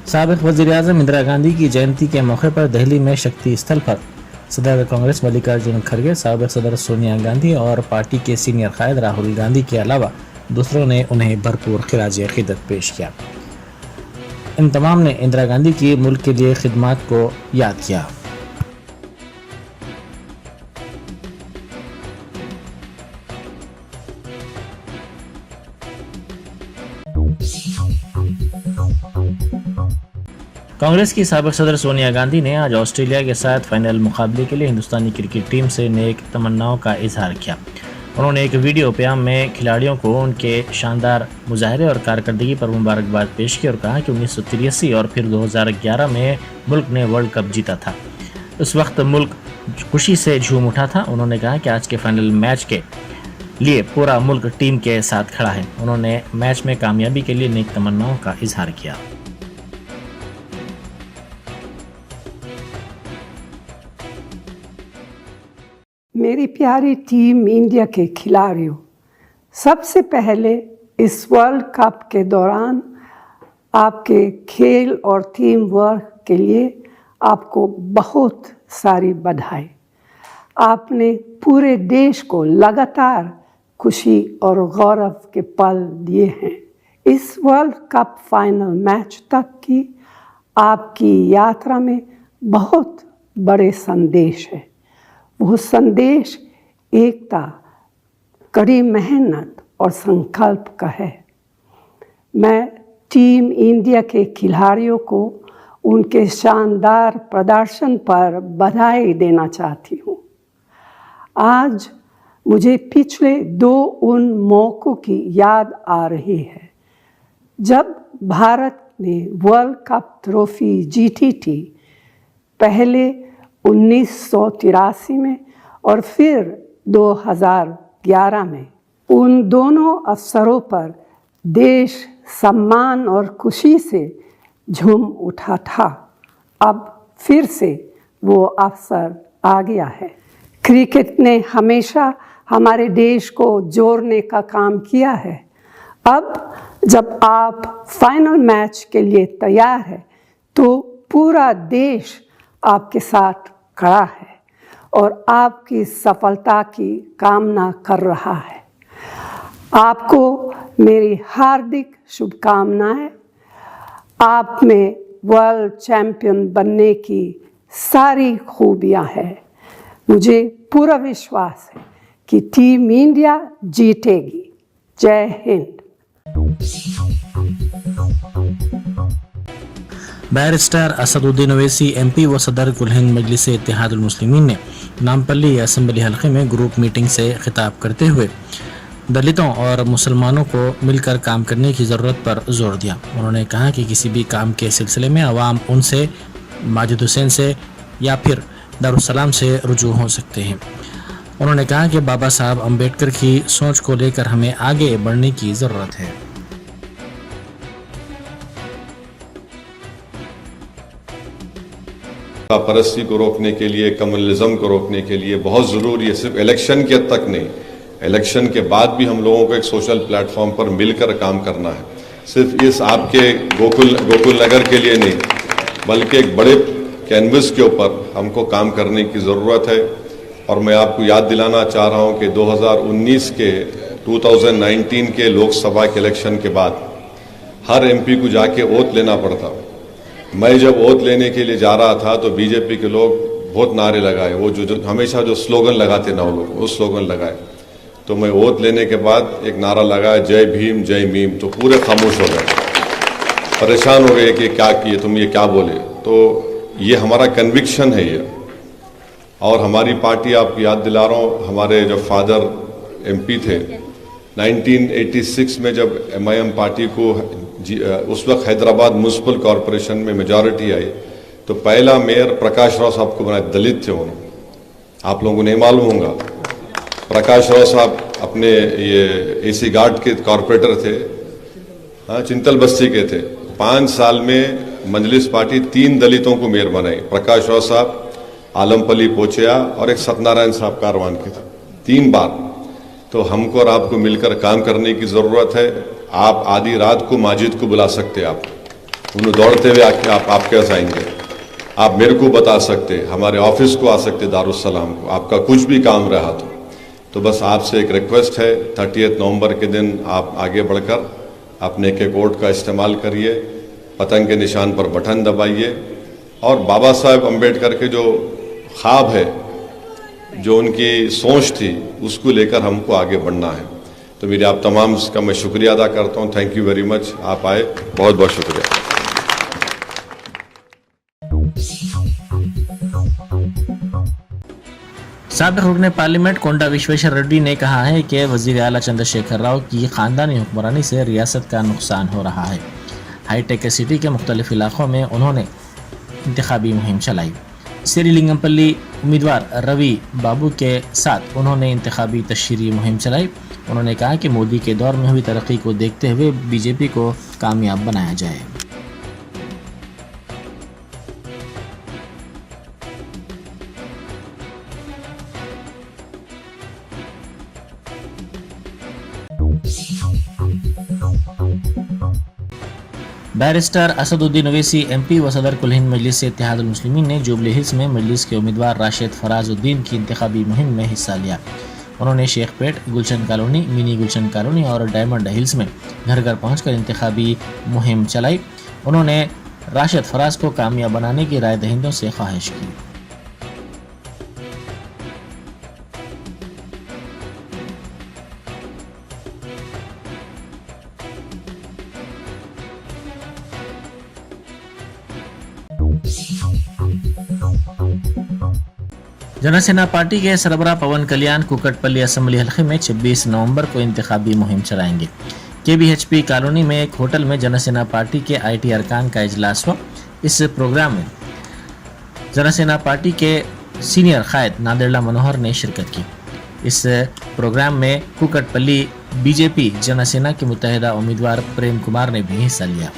साबिक वज़ीर-ए-आज़म इंदिरा गांधी की जयंती के मौके पर दिल्ली में शक्ति स्थल पर सदर कांग्रेस मल्लिकार्जुन खड़गे, साबिक सदर सोनिया गांधी और पार्टी के सीनियर कायद राहुल गांधी के अलावा दूसरों ने उन्हें भरपूर खिराज अक़ीदत पेश किया। इन तमाम ने इंदिरा गांधी की मुल्क के लिए खिदमत को याद किया। कांग्रेस की साबिक सदर सोनिया गांधी ने आज ऑस्ट्रेलिया के साथ फाइनल मुकाबले के लिए हिंदुस्तानी क्रिकेट टीम से नेक तमन्नाओं का इजहार किया। उन्होंने एक वीडियो प्याम में खिलाड़ियों को उनके शानदार मुजाहरे और कारकर्दगी पर मुबारकबाद पेश की और कहा कि 1983 और फिर 2011 में मुल्क ने वर्ल्ड कप जीता था। उस वक्त मुल्क खुशी से झूम उठा था। उन्होंने कहा कि आज के फाइनल मैच के लिए पूरा मुल्क टीम के साथ खड़ा है। उन्होंने मैच में कामयाबी के लिए नेक तमन्नाओं का इजहार किया। मेरी प्यारी टीम इंडिया के खिलाड़ियों, सबसे पहले इस वर्ल्ड कप के दौरान आपके खेल और टीम वर्क के लिए आपको बहुत सारी बधाई। आपने पूरे देश को लगातार खुशी और गौरव के पल दिए हैं। इस वर्ल्ड कप फाइनल मैच तक की आपकी यात्रा में बहुत बड़े संदेश है। वो संदेश एकता, कड़ी मेहनत और संकल्प का है। मैं टीम इंडिया के खिलाड़ियों को उनके शानदार प्रदर्शन पर बधाई देना चाहती हूँ। आज मुझे पिछले 2 उन मौक़ों की याद आ रही है जब भारत ने वर्ल्ड कप ट्रॉफी जीती थी, पहले 1983 में और फिर 2011 में। उन दोनों अवसरों पर देश सम्मान और खुशी से झूम उठा था। अब फिर से वो अवसर आ गया है। क्रिकेट ने हमेशा हमारे देश को जोड़ने का काम किया है। अब जब आप फाइनल मैच के लिए तैयार हैं तो पूरा देश आपके साथ खड़ा है और आपकी सफलता की कामना कर रहा है। आपको मेरी हार्दिक शुभकामनाएं। आप में वर्ल्ड चैंपियन बनने की सारी खूबियां हैं। मुझे पूरा विश्वास है कि टीम इंडिया जीतेगी। जय हिंद। बैरिस्टर असदुद्दीन ओवैसी एमपी व सदर कुल हिंद मजलिस इत्तेहादुल मुस्लिमीन ने नामपल्ली असेंबली हल्के में ग्रुप मीटिंग से खिताब करते हुए दलितों और मुसलमानों को मिलकर काम करने की ज़रूरत पर जोर दिया। उन्होंने कहा कि किसी भी काम के सिलसिले में अवाम उनसे, माजिद हुसैन से या फिर दारुस्सलाम से रुजू हो सकते हैं। उन्होंने कहा कि बाबा साहब अम्बेडकर की सोच को लेकर हमें आगे बढ़ने की ज़रूरत है। परस्ती को रोकने के लिए, कम्युनलिज्म को रोकने के लिए बहुत ज़रूरी है। सिर्फ इलेक्शन के तक नहीं, इलेक्शन के बाद भी हम लोगों को एक सोशल प्लेटफॉर्म पर मिलकर काम करना है। सिर्फ इस आपके गोकुल नगर के लिए नहीं, बल्कि एक बड़े कैनवस के ऊपर हमको काम करने की ज़रूरत है। और मैं आपको याद दिलाना चाह रहा हूँ कि 2019 के लोकसभा के इलेक्शन के बाद हर एमपी को जाके ओथ लेना पड़ता। मैं जब ओथ लेने के लिए जा रहा था तो बीजेपी के लोग बहुत नारे लगाए, वो जो हमेशा जो स्लोगन लगाते ना, वो लोग वो स्लोगन लगाए। तो मैं ओथ लेने के बाद एक नारा लगाया, जय भीम जय मीम, तो पूरे खामोश हो गए, परेशान हो गए कि क्या किए तुम, ये क्या बोले। तो ये हमारा कन्विक्शन है ये। और हमारी पार्टी, आपको याद दिला रहा हूँ, हमारे जो फादर एमपी थे 1986 में जब MIM पार्टी को उस वक्त हैदराबाद म्यूनसिपल कॉरपोरेशन में मेजॉरिटी आई तो पहला मेयर प्रकाश राव साहब को बनाए, दलित थे उन्होंने। आप लोगों को नहीं मालूम होगा, प्रकाश राव साहब अपने ये AC गार्ड के कॉरपोरेटर थे, हाँ, चिंतल बस्ती के थे। 5 साल में मजलिस पार्टी 3 दलितों को मेयर बनाई, प्रकाश राव साहब, आलमपली पोचिया और एक सत्यनारायण साहब कारवान के थे, 3 बार। तो हमको और आपको मिलकर काम करने की ज़रूरत है। आप आधी रात को माजिद को बुला सकते हैं, आप उन्हें दौड़ते हुए आपके पास आएंगे। आप मेरे को बता सकते, हमारे ऑफिस को आ सकते दारुस्सलाम को, आपका कुछ भी काम रहा तो बस आपसे एक रिक्वेस्ट है, 30 नवंबर के दिन आप आगे बढ़कर अपने के कोड का इस्तेमाल करिए, पतंग के निशान पर बटन दबाइए और बाबा साहेब अम्बेडकर के जो ख्वाब है, जो उनकी सोच थी, उसको लेकर हमको आगे बढ़ना है। तो मेरे आप तमाम का मैं शुक्रिया अदा करता हूँ। थैंक यू वेरी मच, आप आए, बहुत बहुत शुक्रिया। साबिक रुकन पार्लियामेंट कोंडा विश्वेश्वर रेड्डी ने कहा है कि वज़ीर आला चंद्रशेखर राव की ख़ानदानी हुक्मरानी से रियासत का नुकसान हो रहा है। हाईटेक सिटी के मुख्तलिफ इलाक़ों में उन्होंने इंतखाबी मुहिम चलाई। श्रीलिंगमपल्ली उम्मीदवार रवि बाबू के साथ उन्होंने इंतखाबी तशहीरी मुहिम चलाई। उन्होंने कहा कि मोदी के दौर में हुई तरक्की को देखते हुए बीजेपी को कामयाब बनाया जाए। बैरिस्टर असदुद्दीन ओवैसी एमपी व सदर कुल हिंद मजलिस इत्तेहादुल मुस्लिमीन ने जुबली हिल्स में मजलिस के उम्मीदवार राशिद फराजुद्दीन की इंतखाबी मुहिम में हिस्सा लिया। उन्होंने शेखपेट, गुलशन कॉलोनी, मिनी गुलशन कॉलोनी और डायमंड हिल्स में घर घर पहुंचकर इंतखाबी मुहिम चलाई। उन्होंने राशिद फराज को कामयाब बनाने की राय दहिंदों से ख्वाहिश की। जनसेना पार्टी के सरबराह पवन कल्याण कुकटपल्ली असम्बली हल्के में 26 नवंबर को इंतखाबी मुहिम चलाएंगे। KBHP कॉलोनी में एक होटल में जनसेना पार्टी के IT अरकान का इजलास हुआ। इस प्रोग्राम में जनसेना पार्टी के सीनियर कायद नादिरला मनोहर ने शिरकत की। इस प्रोग्राम में कुकटपल्ली BJP जनसेना के मुत्तहिदा उम्मीदवार प्रेम कुमार ने भी हिस्सा लिया।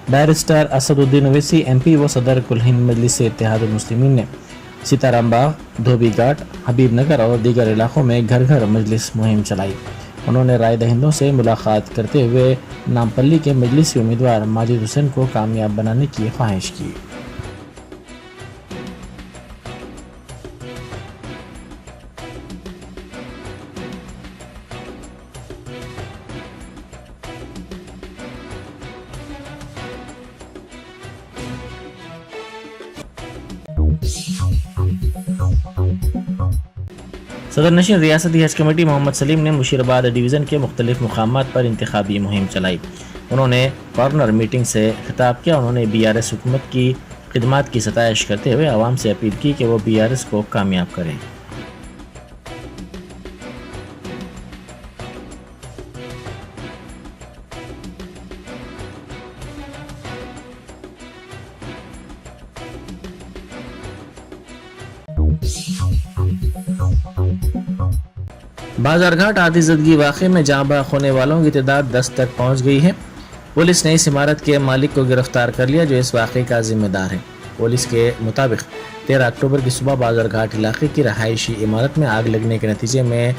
बैरिस्टर असदुद्दीन ओवैसी MP व सदर कुल हिंद मजलिस इत्तेहादुल मुस्लिमीन ने सीताराम बाग, धोबी घाट, हबीब नगर और दीगर इलाकों में घर घर मजलिस मुहिम चलाई। उन्होंने राय दहिंदों से मुलाकात करते हुए नामपल्ली के मजलिसी उम्मीदवार माजिद हुसैन को कामयाब बनाने की ख्वाहिश की। सदर नशीन रियासती हज कमेटी मोहम्मद सलीम ने मुशीराबाद डिवीज़न के मुख्तलिफ मुकामात पर इंतखाबी मुहिम चलाई। उन्होंने कॉर्नर मीटिंग से खिताब किया। उन्होंने BRS हुकूमत की खिदमात की सताइश करते हुए आवाम से अपील की कि वो BRS को कामयाब करें। बाजारघाट आतिशज़दगी वाक़े में जाँ बहक होने वालों की तादाद 10 तक पहुँच गई है। पुलिस ने इस इमारत के मालिक को गिरफ्तार कर लिया जो इस वाक़े का जिम्मेदार है। पुलिस के मुताबिक 13 अक्टूबर की सुबह बाजारघाट इलाके की रहायशी इमारत में आग लगने के नतीजे में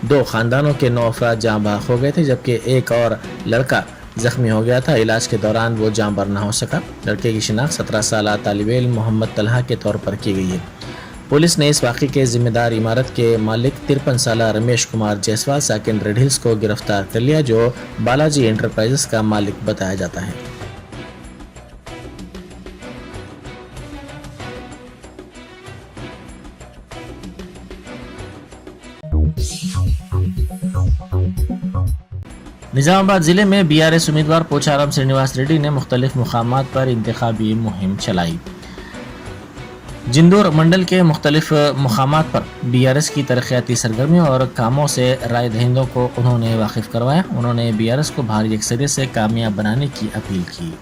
2 ख़ानदानों के 9 अफराद जाँ बहक हो गए थे, जबकि एक और लड़का जख्मी हो गया था। इलाज के दौरान वो जाँ बर न हो सका। लड़के की शिनाख्त 17 साल तालिब इल्म मोहम्मद तलहा के तौर पर की गई है। पुलिस ने इस वाक़े के जिम्मेदार इमारत के मालिक 53 साल रमेश कुमार जायसवाल साकिन रेड हिल्स को गिरफ्तार कर लिया, जो बालाजी एंटरप्राइजेस का मालिक बताया जाता है। निजामाबाद जिले में BRS उम्मीदवार पोचाराम श्रीनिवास रेड्डी ने मुख्तलिफ मुकामात पर इंतखाबी मुहिम चलाई। जिंदौर मंडल के मुख्तलिफ मुकामात पर BRS की तरक्याती सरगर्मियों और कामों से राय दहिंदों को उन्होंने वाकिफ करवाया। उन्होंने BRS को भारी अक्सरियत से कामयाब बनाने की अपील की।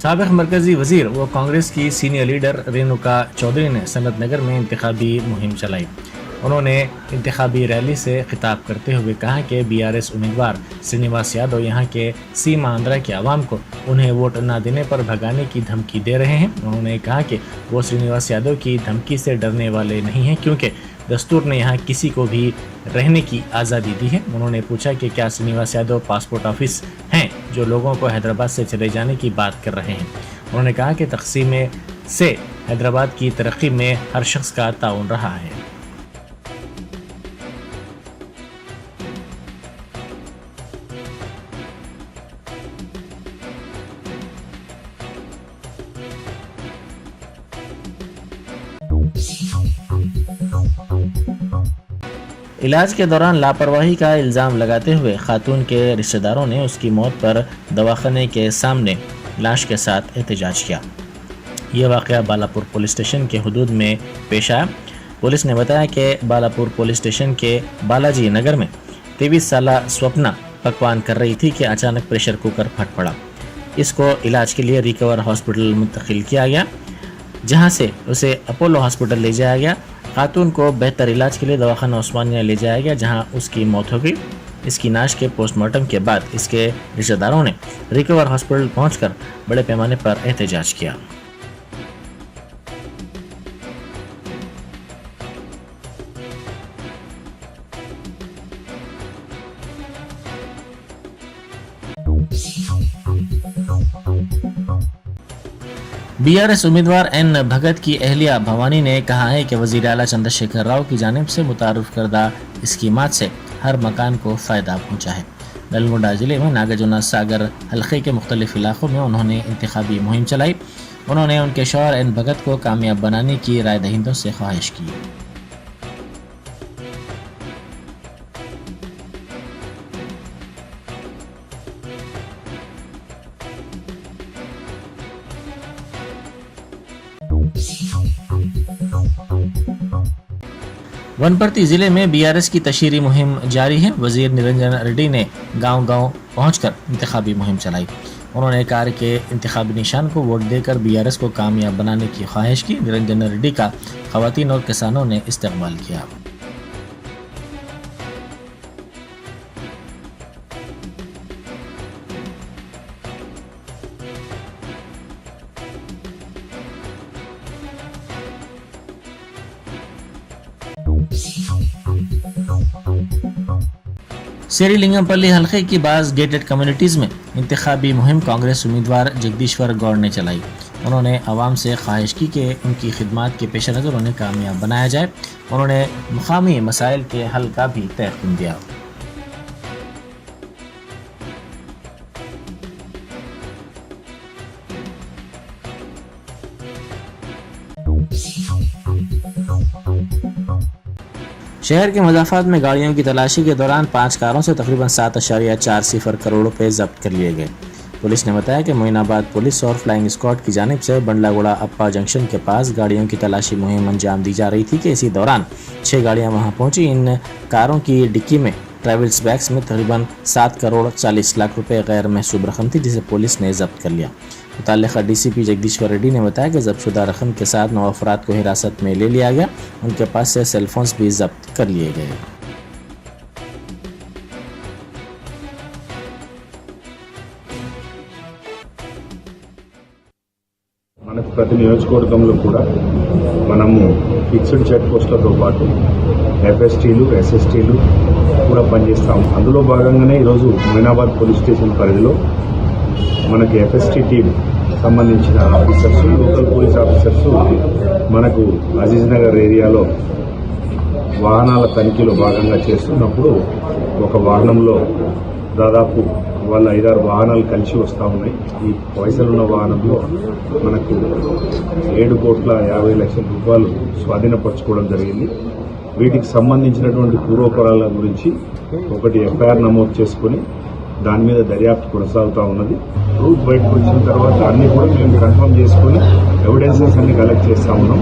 साबिक मरकजी वजीर व कांग्रेस की सीनियर लीडर रेणुका चौधरी ने सनत नगर में इंतखाबी मुहिम चलाई। उन्होंने इंतखाबी रैली से खिताब करते हुए कहा कि बीआरएस उम्मीदवार श्रीनिवास यादव यहाँ के सीमांध्र के आवाम को उन्हें वोट न देने पर भगाने की धमकी दे रहे हैं। उन्होंने कहा कि वो श्रीनिवास यादव की धमकी से डरने वाले नहीं हैं, क्योंकि दस्तूर ने यहाँ किसी को भी रहने की आज़ादी दी है। उन्होंने पूछा कि क्या श्रीनिवास यादव पासपोर्ट ऑफिस हैं जो लोगों को हैदराबाद से चले जाने की बात कर रहे हैं। उन्होंने कहा कि तकसीम से हैदराबाद की तरक्की में हर शख्स का ताउन रहा है। इलाज के दौरान लापरवाही का इल्ज़ाम लगाते हुए खातून के रिश्तेदारों ने उसकी मौत पर दवाखाने के सामने लाश के साथ एहतजाज किया। यह वाक़या बालापुर पुलिस स्टेशन के हुदूद में पेश आया। पुलिस ने बताया कि बालापुर पुलिस स्टेशन के बालाजी नगर में 23 साला स्वप्ना पकवान कर रही थी कि अचानक प्रेशर कुकर फट पड़ा। इसको इलाज के लिए रिकवर हॉस्पिटल मुंतकिल किया गया, जहां से उसे अपोलो हॉस्पिटल ले जाया गया। खातून को बेहतर इलाज के लिए दवाखाना उस्मानिया ले जाया गया, जहां उसकी मौत हो गई। इसकी नाश के पोस्टमार्टम के बाद इसके रिश्तेदारों ने रिकवर हॉस्पिटल पहुंचकर बड़े पैमाने पर एहतजाज किया। बीआरएस उम्मीदवार एन भगत की अहलिया भवानी ने कहा है कि वज़ीर आला चंद्रशेखर राव की जानिब से मुतारुफ करदा स्कीमात से हर मकान को फ़ायदा पहुँचा है। नलगोंडा ज़िले में नागार्जुन सागर हल्के के मुख्तलिफ इलाकों में उन्होंने इंतखाबी मुहिम चलाई। उन्होंने उनके शौहर एन भगत को कामयाब बनाने की राय दहिंदों से ख्वाहिश की। वनपर्ती जिले में बीआरएस की तशहीरी मुहिम जारी है। वजीर निरंजन रेड्डी ने गांव-गांव पहुंचकर इंतखाबी मुहिम चलाई। उन्होंने कहा कि इंतखाबी निशान को वोट देकर बीआरएस को कामयाब बनाने की ख्वाहिश की। निरंजन रेड्डी का खवातीन और किसानों ने इस्तकबाल किया। शेरीलिंगमपल्ली हल्के की बाज़ गेटेड कम्युनिटीज़ में इंतखाबी मुहिम कांग्रेस उम्मीदवार जगदीश्वर गौड़ ने चलाई। उन्होंने आवाम से ख्वाहिश की कि उनकी खिदमात के पेश नज़र उन्हें कामयाब बनाया जाए। उन्होंने मुकामी मसाइल के हल का भी तयक़ीन दिया। शहर के मज़ाफ़ात में गाड़ियों की तलाशी के दौरान 5 कारों से तकरीबन 7.40 करोड़ रुपए जब्त कर लिए गए। पुलिस ने बताया कि मोइनाबाद पुलिस और फ्लाइंग स्क्वाड की जानिब से बंडलागुड़ा अप्पा जंक्शन के पास गाड़ियों की तलाशी मुहिम अंजाम दी जा रही थी कि इसी दौरान 6 गाड़ियां वहां पहुंची। इन कारों की डिक्की में ट्रैवल्स बैग्स में तकरीबन 7 करोड़ 40 लाख रुपए गैर महसूब रकम थी, जिसे पुलिस ने जब्त कर लिया। मुतल्लिका डीसीपी जगदीश्वर रेड्डी ने बताया कि जब्तशुदा रकम के साथ 9 अफराद को हिरासत में ले लिया गया। उनके पास से सेलफोन्स भी जब्त कर लिए गए। మనకు ప్రతి నియోజకవర్గంలో కూడా మనము ఫిక్స్డ్ చెక్ పోస్టులతో పాటు ఎఫ్ఎస్టీలు ఎస్ఎస్టీలు కూడా పనిచేస్తాం. అందులో భాగంగానే ఈరోజు మొయినాబాద్ పోలీస్ స్టేషన్ పరిధిలో మనకి ఎఫ్ఎస్టీ టీం సంబంధించిన ఆఫీసర్స్, లోకల్ పోలీస్ ఆఫీసర్స్ మనకు అజీజ్ నగర్ ఏరియాలో వాహనాల తనిఖీలో భాగంగా చేస్తున్నప్పుడు ఒక వాహనంలో దాదాపు వాళ్ళ 5-6 వాహనాలు కలిసి వస్తూ ఉన్నాయి. ఈ పైసలున్న వాహనంలో మనకు 7,50,00,000 రూపాయలు స్వాధీనపరచుకోవడం జరిగింది. వీటికి సంబంధించినటువంటి పూర్వపరాల గురించి ఒకటి ఎఫ్ఐఆర్ నమోదు చేసుకుని దాని మీద దర్యాప్తు కొనసాగుతూ ఉన్నది. రూట్ బయటకు వచ్చిన తర్వాత అన్ని కూడా మేము కన్ఫర్మ్ చేసుకుని ఎవిడెన్సెస్ అన్ని కలెక్ట్ చేస్తూ ఉన్నాం.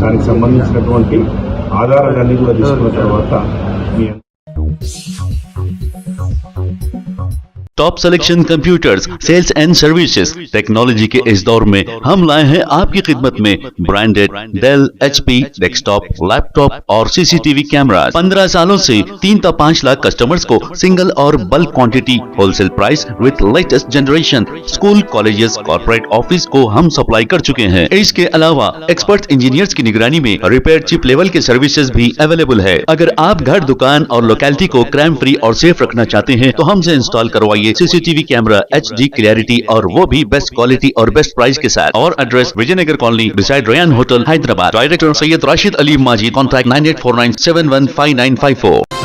దానికి సంబంధించినటువంటి ఆధారాలన్నీ కూడా తీసుకున్న తర్వాత top selection computers, sales and services. Technology के इस दौर में हम लाए हैं आपकी खिदमत में branded Dell, HP desktop, laptop और CCTV कैमरा। 15 सालों से 3 से 5 लाख कस्टमर्स को सिंगल और bulk quantity, wholesale price with latest generation. School, colleges, corporate office को हम सप्लाई कर चुके हैं। इसके अलावा एक्सपर्ट इंजीनियर्स की निगरानी में रिपेयर चिप लेवल के सर्विसेज भी अवेलेबल है। अगर आप घर, दुकान और लोकेलिटी को क्राइम फ्री और सेफ रखना चाहते हैं तो हमसे इंस्टॉल करवाइए CCTV कैमरा HD क्लियरिटी, और वो भी बेस्ट क्वालिटी और बेस्ट प्राइस के साथ। और address Vijayanagar colony beside Ryan hotel, Hyderabad. Director Syed Rashid Ali Majid. Contact 9849715954।